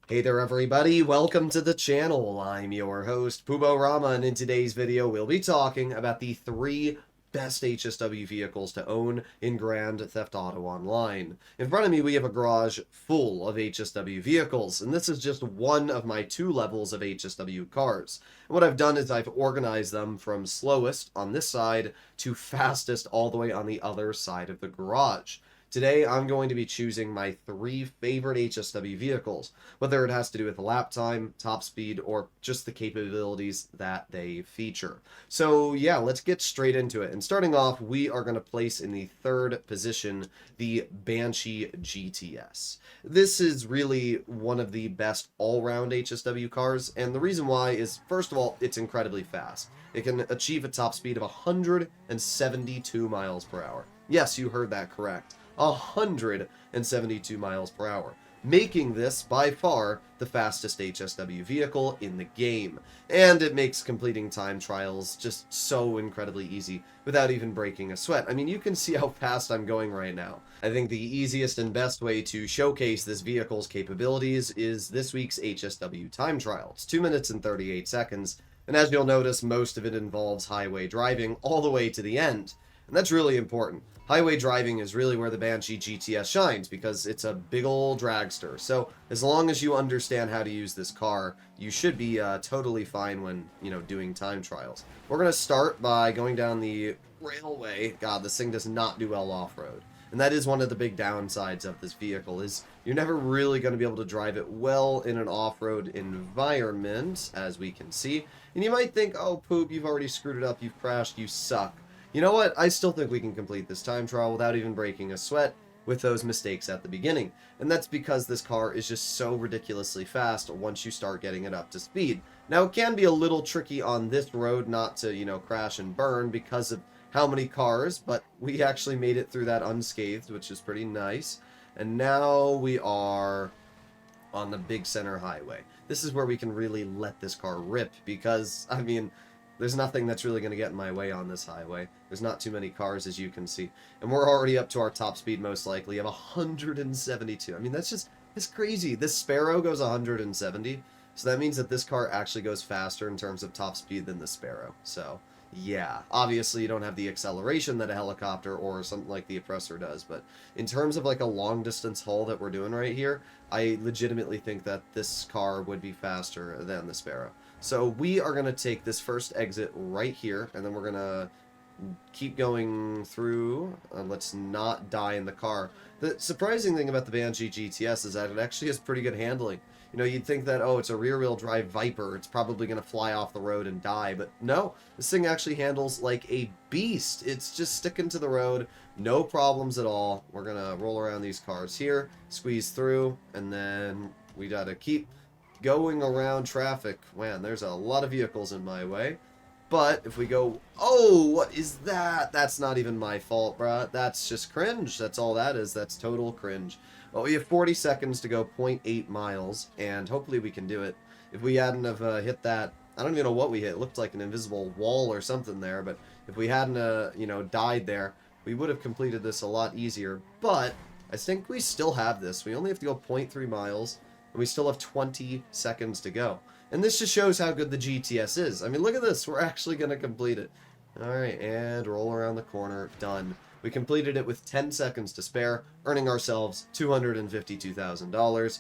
Hey there everybody, welcome to the channel. I'm your host, Pubo Rama, and in today's video we'll be talking about the 3 best HSW vehicles to own in Grand Theft Auto Online. In front of me we have a garage full of HSW vehicles, and this is just one of my 2 levels of HSW cars. And what I've done is I've organized them from slowest on this side to fastest all the way on the other side of the garage. Today, I'm going to be choosing my 3 favorite HSW vehicles, whether it has to do with lap time, top speed, or just the capabilities that they feature. So yeah, let's get straight into it. And starting off, we are going to place in the 3rd position the Banshee GTS. This is really one of the best all-round HSW cars, and the reason why is, first of all, it's incredibly fast. It can achieve a top speed of 172 miles per hour. Yes, you heard that correct. 172 miles per hour, making this by far the fastest HSW vehicle in the game. And it makes completing time trials just so incredibly easy without even breaking a sweat. I mean, you can see how fast I'm going right now. I think the easiest and best way to showcase this vehicle's capabilities is this week's HSW time trial. It's 2 minutes and 38 seconds, and as you'll notice, most of it involves highway driving all the way to the end. And that's really important. Highway driving is really where the Banshee GTS shines because it's a big old dragster. So as long as you understand how to use this car, you should be totally fine when, doing time trials. We're going to start by going down the railway. God, this thing does not do well off-road. And that is one of the big downsides of this vehicle is you're never really going to be able to drive it well in an off-road environment, as we can see. And you might think, oh, poop, you've already screwed it up, you've crashed, you suck. You know what? I still think we can complete this time trial without even breaking a sweat with those mistakes at the beginning. And that's because this car is just so ridiculously fast once you start getting it up to speed. Now, it can be a little tricky on this road not to, crash and burn because of how many cars, but we actually made it through that unscathed, which is pretty nice. And now we are on the big center highway. This is where we can really let this car rip because, I mean, there's nothing that's really going to get in my way on this highway. There's not too many cars, as you can see. And we're already up to our top speed, most likely, of 172. I mean, that's crazy. This Sparrow goes 170. So that means that this car actually goes faster in terms of top speed than the Sparrow. So, yeah. Obviously, you don't have the acceleration that a helicopter or something like the Oppressor does. But in terms of like a long-distance haul that we're doing right here, I legitimately think that this car would be faster than the Sparrow. So we are going to take this first exit right here, and then we're going to keep going through. Let's not die in the car. The surprising thing about the Banshee GTS is that it actually has pretty good handling. You'd think that, oh, it's a rear-wheel drive Viper, it's probably going to fly off the road and die, but no, this thing actually handles like a beast. It's just sticking to the road, no problems at all. We're going to roll around these cars here, squeeze through, and then we got to keep going around traffic. Man, there's a lot of vehicles in my way. But if we go, oh, what is that? That's not even my fault, bruh. That's just cringe. That's all that is. That's total cringe. Well, we have 40 seconds to go 0.8 miles, and hopefully we can do it. If we hadn't have hit that, I don't even know what we hit. It looked like an invisible wall or something there, but if we hadn't, died there, we would have completed this a lot easier. But I think we still have this. We only have to go 0.3 miles. And we still have 20 seconds to go. And this just shows how good the GTS is. I mean, look at this. We're actually going to complete it. Alright, and roll around the corner. Done. We completed it with 10 seconds to spare, earning ourselves $252,000.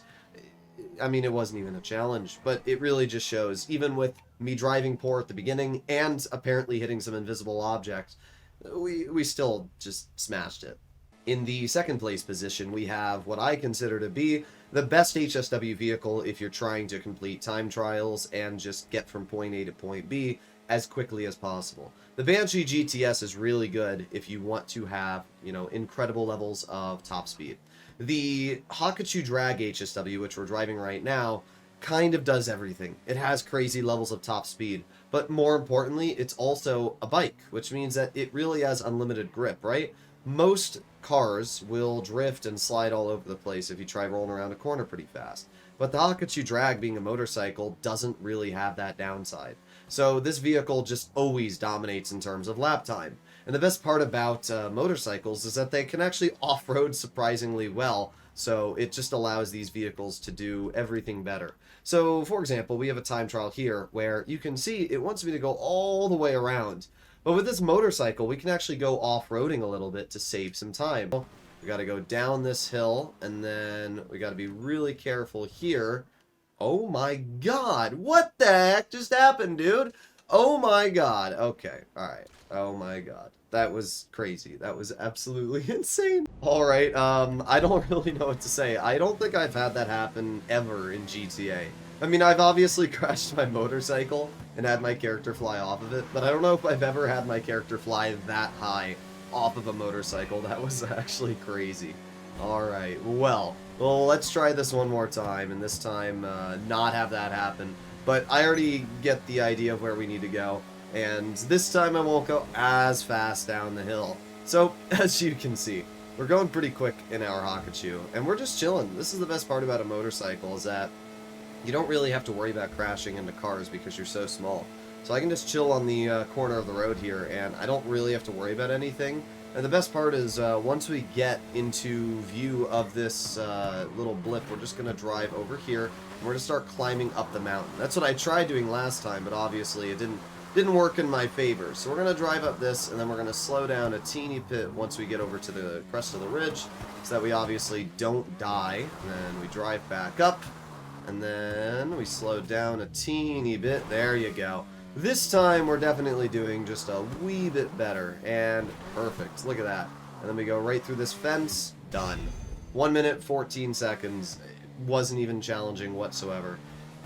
I mean, it wasn't even a challenge, but it really just shows, even with me driving poor at the beginning and apparently hitting some invisible objects, we still just smashed it. In the second place position, we have what I consider to be the best HSW vehicle if you're trying to complete time trials and just get from point A to point B as quickly as possible. The Banshee GTS is really good if you want to have, incredible levels of top speed. The Hakuchou Drag HSW, which we're driving right now, kind of does everything. It has crazy levels of top speed, but more importantly, it's also a bike, which means that it really has unlimited grip, right? Most cars will drift and slide all over the place if you try rolling around a corner pretty fast. But the Hakuchou Drag, being a motorcycle, doesn't really have that downside. So this vehicle just always dominates in terms of lap time. And the best part about motorcycles is that they can actually off-road surprisingly well So it just allows these vehicles to do everything better. So, for example, we have a time trial here where you can see it wants me to go all the way around. But with this motorcycle, we can actually go off-roading a little bit to save some time. We got to go down this hill, and then we got to be really careful here. Oh my god, what the heck just happened, dude? Oh my god. Okay, alright. Oh my god. That was crazy. That was absolutely insane. Alright, I don't really know what to say. I don't think I've had that happen ever in GTA. I mean, I've obviously crashed my motorcycle and had my character fly off of it, but I don't know if I've ever had my character fly that high off of a motorcycle. That was actually crazy. Alright, well, let's try this one more time, and this time not have that happen. But I already get the idea of where we need to go, and this time I won't go as fast down the hill. So, as you can see, we're going pretty quick in our Hakuchou, and we're just chilling. This is the best part about a motorcycle, is that you don't really have to worry about crashing into cars because you're so small. So I can just chill on the corner of the road here, and I don't really have to worry about anything. And the best part is, once we get into view of this little blip, we're just going to drive over here, and we're going to start climbing up the mountain. That's what I tried doing last time, but obviously it didn't work in my favor. So we're going to drive up this, and then we're going to slow down a teeny bit once we get over to the crest of the ridge, so that we obviously don't die. And then we drive back up, and then we slow down a teeny bit. There you go. This time, we're definitely doing just a wee bit better, and perfect. Look at that. And then we go right through this fence. Done. 1 minute, 14 seconds. It wasn't even challenging whatsoever.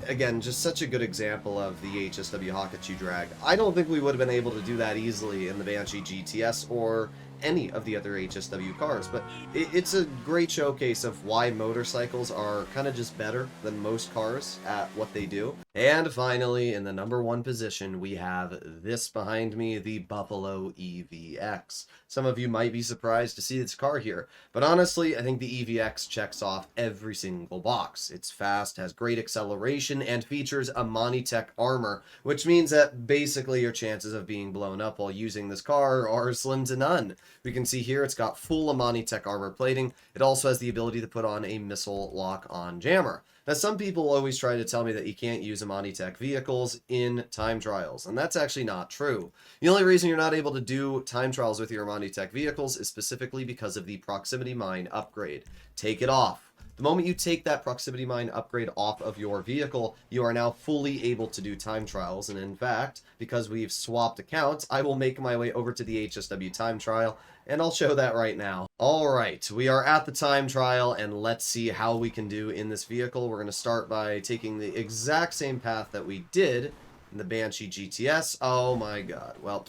Again, just such a good example of the HSW Hakuchou Drag. I don't think we would have been able to do that easily in the Banshee GTS or any of the other HSW cars, but it's a great showcase of why motorcycles are kind of just better than most cars at what they do. And finally, in the #1 position, we have this behind me, the Buffalo EVX. Some of you might be surprised to see this car here, but honestly, I think the EVX checks off every single box. It's fast, has great acceleration, and features Amanitech armor, which means that basically your chances of being blown up while using this car are slim to none. We can see here it's got full Amanitech armor plating. It also has the ability to put on a missile lock-on jammer. Now, some people always try to tell me that you can't use Amanitech vehicles in time trials, and that's actually not true. The only reason you're not able to do time trials with your Amanitech vehicles is specifically because of the proximity mine upgrade. Take it off. The moment you take that proximity mine upgrade off of your vehicle, you are now fully able to do time trials. And in fact, because we've swapped accounts, I will make my way over to the HSW time trial, and I'll show that right now. Alright, we are at the time trial, and let's see how we can do in this vehicle. We're going to start by taking the exact same path that we did in the Banshee GTS. Oh my god. Well,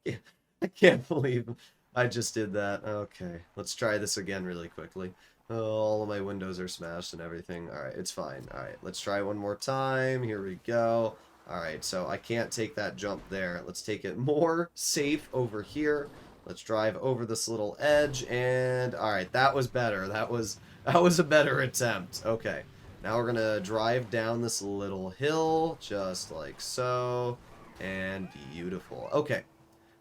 I can't believe I just did that. Okay, let's try this again really quickly. Oh, all of my windows are smashed and everything. Alright, it's fine. Alright, let's try one more time. Here we go. Alright, so I can't take that jump there. Let's take it more safe over here. Let's drive over this little edge, and alright, that was better. That was a better attempt. Okay, now we're gonna drive down this little hill, just like so, and beautiful. Okay.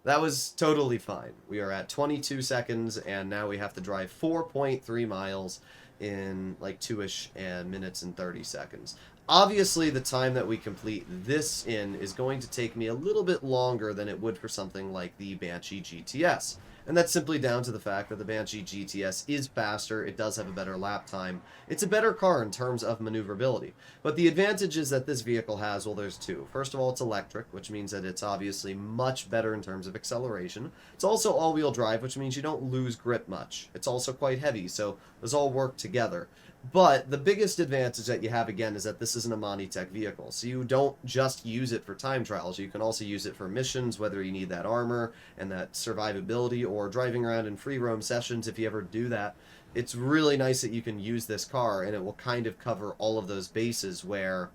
That was totally fine. We are at 22 seconds, and now we have to drive 4.3 miles in like 2-ish minutes and 30 seconds. Obviously, the time that we complete this in is going to take me a little bit longer than it would for something like the Banshee GTS. And that's simply down to the fact that the Banshee GTS is faster, it does have a better lap time. It's a better car in terms of maneuverability. But the advantages that this vehicle has, well, there's two. First of all, it's electric, which means that it's obviously much better in terms of acceleration. It's also all-wheel drive, which means you don't lose grip much. It's also quite heavy, so those all work together. But the biggest advantage that you have, again, is that this is an Amanitech vehicle. So you don't just use it for time trials. You can also use it for missions, whether you need that armor and that survivability, or driving around in free roam sessions if you ever do that. It's really nice that you can use this car, and it will kind of cover all of those bases where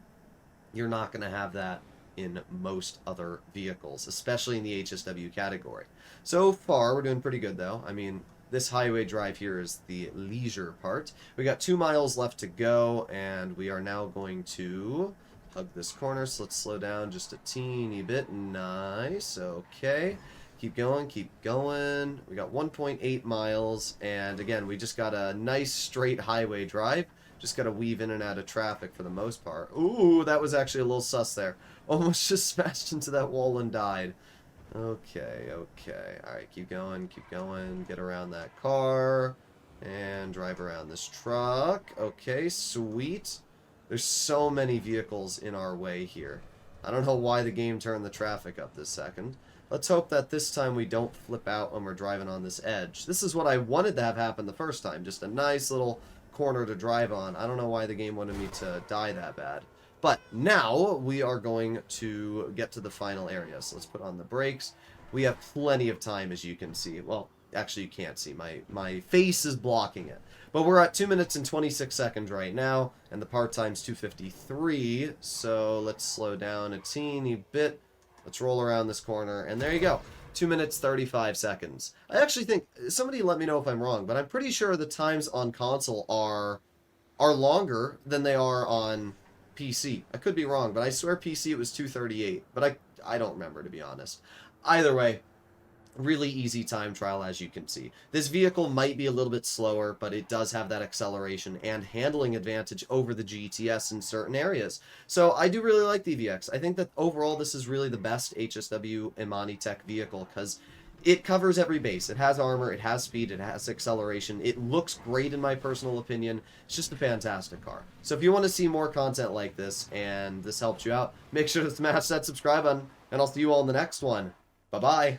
you're not going to have that in most other vehicles, especially in the HSW category. So far, we're doing pretty good, though. I mean, this highway drive here is the leisure part. We got 2 miles left to go, and we are now going to hug this corner. So let's slow down just a teeny bit. Nice. Okay. Keep going, keep going. We got 1.8 miles, and again, we just got a nice straight highway drive. Just got to weave in and out of traffic for the most part. Ooh, that was actually a little sus there. Almost just smashed into that wall and died. Okay, okay. Alright, keep going, get around that car, and drive around this truck. Okay, sweet. There's so many vehicles in our way here. I don't know why the game turned the traffic up this second. Let's hope that this time we don't flip out when we're driving on this edge. This is what I wanted to have happen the first time. Just a nice little corner to drive on. I don't know why the game wanted me to die that bad. But now we are going to get to the final area. So let's put on the brakes. We have plenty of time, as you can see. Well, actually you can't see. My face is blocking it. But we're at 2 minutes and 26 seconds right now. And the part time's 2:53. So let's slow down a teeny bit. Let's roll around this corner, and there you go. 2 minutes, 35 seconds. I actually think, somebody let me know if I'm wrong, but I'm pretty sure the times on console are longer than they are on PC. I could be wrong, but I swear PC it was 2:38, but I don't remember, to be honest. Either way, really easy time trial, as you can see. This vehicle might be a little bit slower, but it does have that acceleration and handling advantage over the GTS in certain areas. So I do really like the VX. I think that overall this is really the best HSW Imani Tech vehicle because it covers every base. It has armor, it has speed, it has acceleration. It looks great in my personal opinion. It's just a fantastic car. So if you want to see more content like this and this helps you out, make sure to smash that subscribe button, and I'll see you all in the next one. Bye-bye.